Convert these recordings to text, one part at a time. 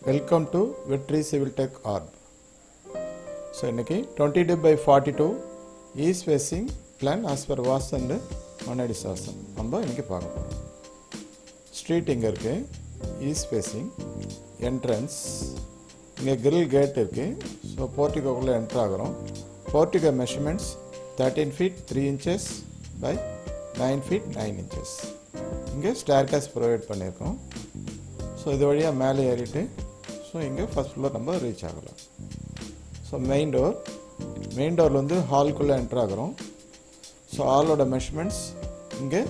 Welcome to Vetri Civil Tech Org. So, இன்னைக்கு 20/42 east facing plan as per VAASTHU and manaiyadi சாஸ்திரம் நம்ம இன்னைக்கு பார்க்க போறோம். ஸ்ட்ரீட் எங்க இருக்கு? east facing entrance. இங்க grill gate இருக்கு. So, portico குள்ள enter ஆகுறோம். Portico measurements 13 feet 3 inches by 9 feet 9 inches. இங்க staircase provide பண்ணிருக்கோம். So, இது வழியா மேலே ஏறிட்டு ஸோ இங்கே ஃபர்ஸ்ட் ஃப்ளோர் நம்ம ரீச் ஆகலாம். ஸோ மெயின் டோரில் வந்து ஹால்குள்ளே என்டர் ஆகிறோம். ஸோ ஹாலோட மெஷர்மெண்ட்ஸ் இங்கே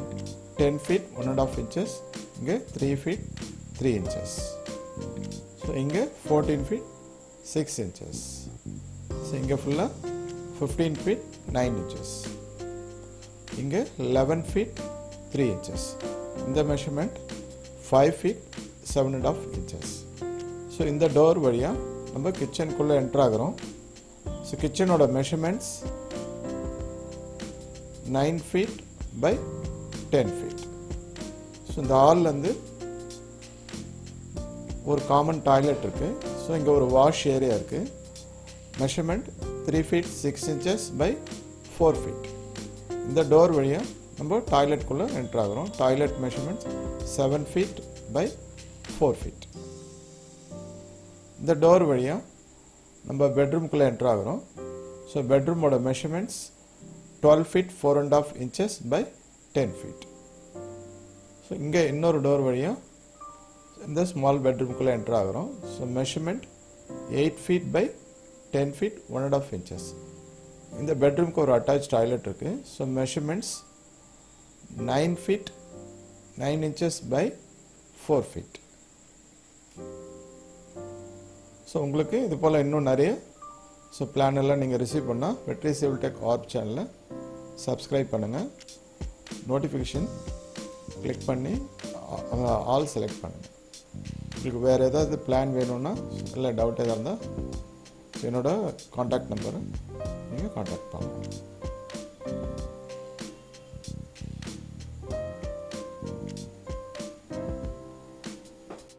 10 feet 1.5 inches, இங்கே 3 feet 3 inches. ஸோ இங்கே 14 feet 6 inches. ஸோ இங்கே ஃபுல்லாக 15 feet 9 inches. இங்கே 11 feet 3 inches. இந்த மெஷர்மெண்ட் 5 feet 7.5 inches. ஸோ இந்த டோர் வழியாக நம்ம கிச்சனுக்குள்ளே என்ட்ரு ஆகிறோம். ஸோ கிச்சனோட measurements 9 feet by 10 feet. So இந்த ஹால்லேருந்து ஒரு காமன் டாய்லெட் இருக்குது. ஸோ இங்கே ஒரு வாஷ் ஏரியா இருக்குது. Measurement 3 feet 6 inches by 4 feet. இந்த டோர் வழியாக நம்ம டாய்லெட்குள்ளே என்ட்ரு ஆகிறோம். Toilet measurements 7 feet by 4 feet. இந்த டோர் வழியாக நம்ம பெட்ரூம்குள்ளே என்ட்ரு ஆகிறோம். ஸோ பெட்ரூமோட measurements 12 feet 4.5 inches by 10 feet. So இங்கே இன்னொரு டோர் வழியாக இந்த ஸ்மால் பெட்ரூம்குள்ளே என்ட்ரு ஆகிறோம். So measurement 8 feet by 10 feet 1.5 inches. இந்த பெட்ரூம்க்கு ஒரு அட்டாச் டாய்லெட் இருக்குது. So measurements 9 feet 9 inches by 4 feet. So உங்களுக்கு இது போல் இன்னும் நிறைய பிளான் எல்லாம் நீங்கள் ரிசீவ் பண்ணால் வெற்றி சிவில் டெக் ஆர்ப் சேனலை சப்ஸ்கிரைப் பண்ணுங்கள். நோட்டிஃபிகேஷன் கிளிக் பண்ணி ஆல் செலக்ட் பண்ணுங்கள். உங்களுக்கு வேறு ஏதாவது பிளான் வேணும்னா இல்லை டவுட் எதாவது இருந்தால் என்னோட காண்டாக்ட் நம்பரை நீங்கள் காண்டாக்ட் பண்ணுங்கள்.